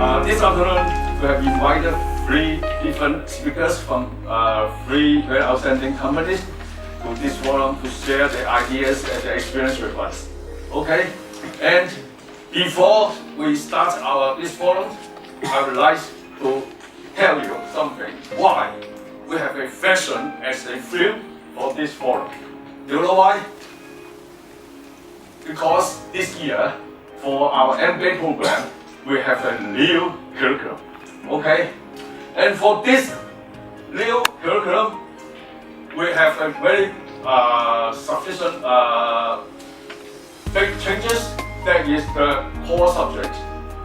This afternoon, we have invited 3 different speakers from 3 very outstanding companies to this forum to share their ideas and their experience with us. Okay? And before we start this forum, I would like to tell you something. Why we have a fashion as a field for this forum. Do you know why? Because this year, for our MBA program, we have a new curriculum. Okay? And for this new curriculum, we have a very sufficient big changes. That is the core subjects.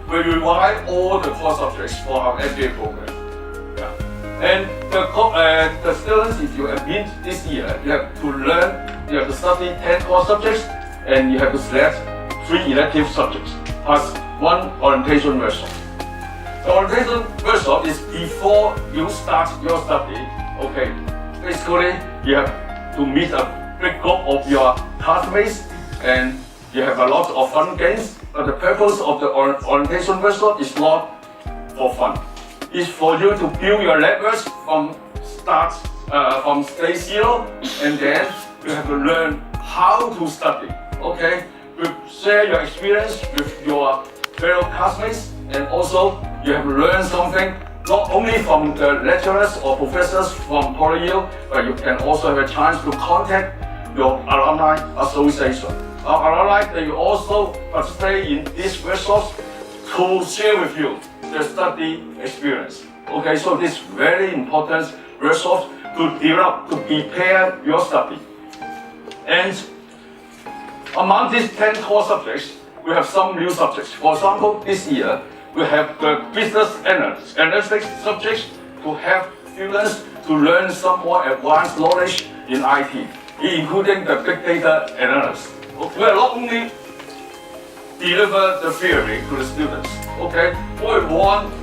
We revise all the core subjects for our MBA program. Yeah. And the students, if you have been this year, you have to learn, you have to study 10 core subjects, and you have to select 3 elective subjects, plus 1 orientation workshop. The orientation workshop is before you start your study. Okay, basically you have to meet a big group of your classmates, and you have a lot of fun games. But the purpose of the orientation workshop is not for fun. It's for you to build your networks from stage 0, and then you have to learn how to study. Okay, you share your experience with your fellow classmates, and also you have to learn something not only from the lecturers or professors from PolyU, but you can also have a chance to contact your alumni association. Our alumni, they also participate in these workshops to share with you their study experience. Okay, so this very important workshop to develop, to prepare your study. And among these 10 core subjects, we have some new subjects. For example, this year, we have the business analytics subjects to help students to learn some more advanced knowledge in IT, including the big data analysis. We will not only deliver the theory to the students. Okay, what we want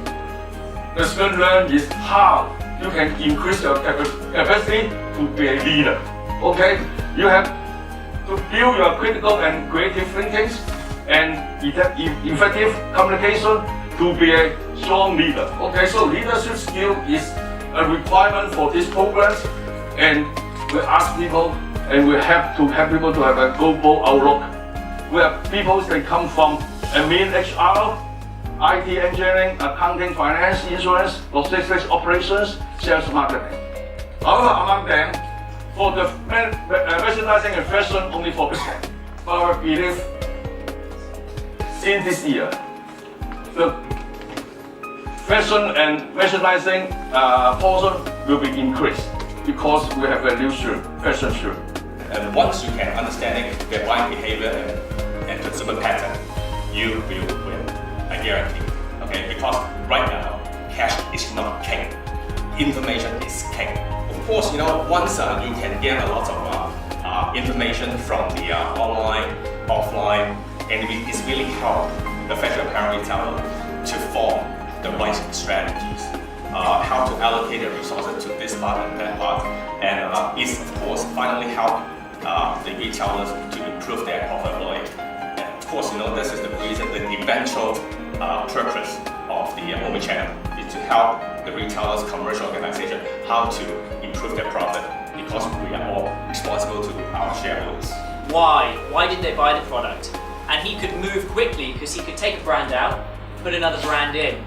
the students learn is how you can increase your capacity to be a leader. Okay, you have to build your critical and creative thinking and effective communication to be a strong leader. Okay, so leadership skill is a requirement for these programs, and we ask people and we have to have people to have a global outlook. We have people that come from admin, HR, IT engineering, accounting, finance, insurance, logistics, operations, sales, marketing. However, among them, for the merchandising and fashion, only 4%. But I believe since this year, the fashion and merchandising portion will be increased because we have a new shoe, fashion shoe. And once you can understanding the buying behavior and consumer pattern, you will win. I guarantee. Okay, because right now, cash is not king. Information is king. Of course, once you can get a lot of information from the online, offline, and it's really help the fashion apparel retailer to form the right strategies, how to allocate the resources to this part and that part, and it's of course finally help the retailers to improve their profitability. And of course, this is the reason, the eventual purpose of the omnichannel is to help the retailers, commercial organization, how to improve their profit, because we are all responsible to our shareholders. Why? Why did they buy the product? And he could move quickly because he could take a brand out, put another brand in.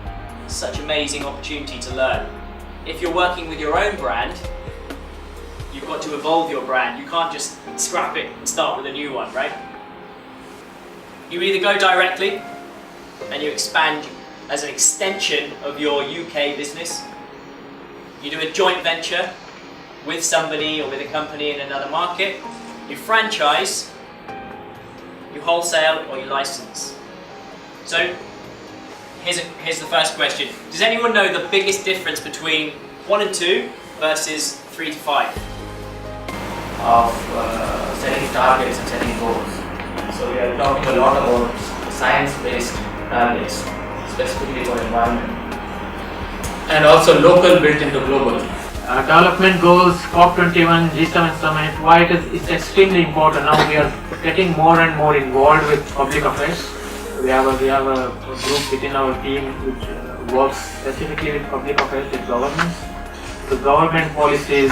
Such amazing opportunity to learn. If you're working with your own brand, you've got to evolve your brand. You can't just scrap it and start with a new one, right? You either go directly and you expand as an extension of your UK business. You do a joint venture with somebody or with a company in another market. You franchise, you wholesale, or you license. So here's the first question. Does anyone know the biggest difference between 1 and 2 versus 3 to 5? Of setting targets and setting goals. So we are talking a lot about science-based targets, specifically for environment, and also local built into global. Development goals, COP21, G7 summit, why it's extremely important. Now we are getting more and more involved with public affairs. we have a group within our team which works specifically with public affairs with governments. The government policies,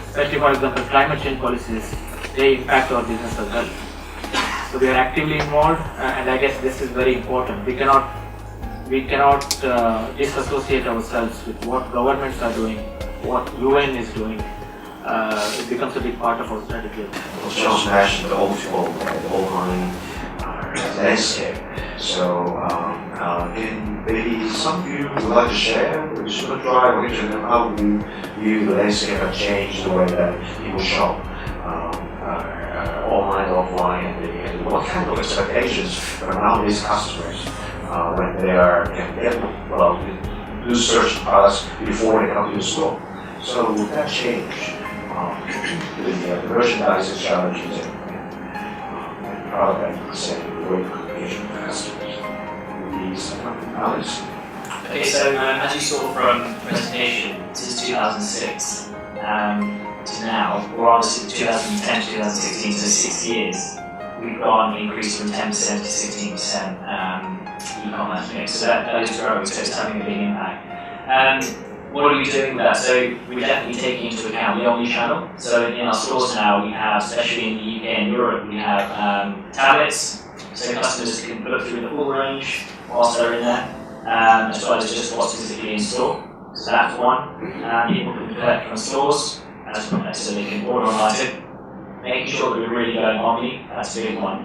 especially for example climate change policies, they impact our business as well. So we are actively involved, and I guess this is very important. We cannot disassociate ourselves with what governments are doing, what UN is doing. It becomes a big part of our strategy. Charles mentioned the online landscape. So, can maybe some of you would like to share with Superdry or Internet how you view the landscape and change the way that people shop online, offline, and what kind of expectations from nowadays customers when they are do search products before they come to the store. So would that change the merchandising strategies and product and the way of communication with customers? Would these knowledge? Okay, so as you saw from the presentation, since 2006 to now, we're on to 2010 to 2016, so 6 years, we've got an increase from 10% to 16% e-commerce mix. So that is growing, so it's having a big impact. What are we doing with that? So we're definitely taking into account the omni-channel. So in our stores now, we have, especially in the UK and Europe, we have tablets, so customers can look through the full range whilst they're in there, as well as just what's physically in store. So that's one. People can collect from stores, so they can order online. Making sure that we're really going omni, that's a big one.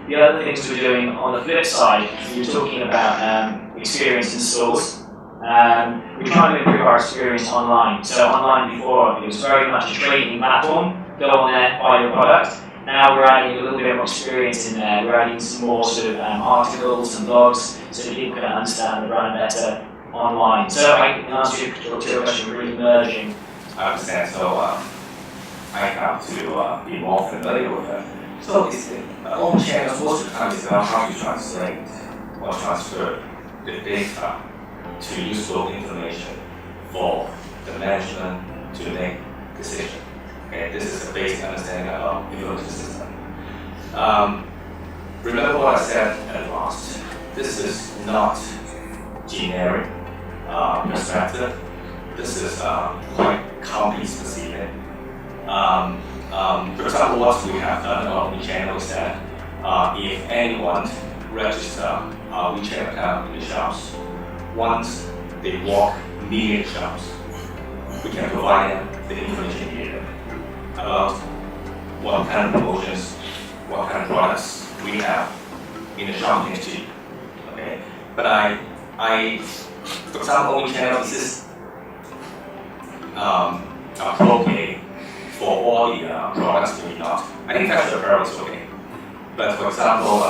The other things we're doing on the flip side, you're talking about experience in stores. We're trying to improve our experience online. So online before, it was very much a trading platform. Go on there, buy your product. Now we're adding a little bit more experience in there. We're adding some more sort of articles and blogs so that people can understand the brand better online. So in answer to your question, we're really merging. I understand. So I have to be more familiar with it. So it's all channels most of the time is about how you translate or transfer the data to useful information for the management to make decision. Okay, this is a basic understanding about information system. Remember what I said at last. This is not generic perspective. This is quite company specific. For example, what we have done on WeChat is that if anyone register a WeChat account in the shops, once they walk near the shops, we can provide them the information needed about what kind of promotions, what kind of products we have in the shopping industry. Okay, but for example, WeChat is appropriate for all the products maybe not. I think fashion apparel is okay, but for example,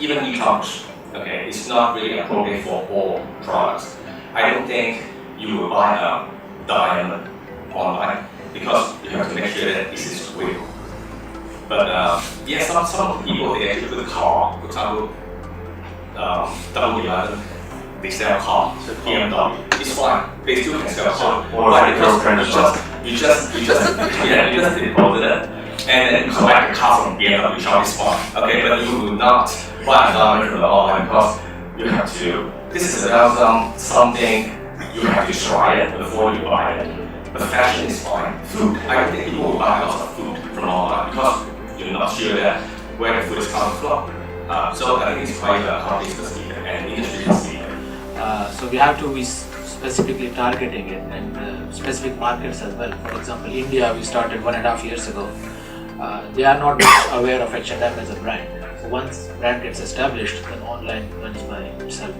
even e-commerce. Okay, it's not really appropriate for all products. I don't think you will buy a diamond online because you have to make sure that this is real. But yeah, some people they actually put a car, for example, W11, they sell a car, BMW. It's fine. They still can sell a car. Why? Because you just deposit it and then you collect the car from BMW shop. It's fine. Okay, but you will not buy a diamond from the online because you have to. This is about something you have to try it before you buy it. But fashion is fine. Food. I think people will buy lots of food from online because you're not sure that where the food is coming from. So I think it's quite company specific and industry specific. So we have to be specifically targeting it and specific markets as well. For example, India we started 1.5 years ago. They are not aware of H&M as a brand. So once brand gets established, then online runs by itself.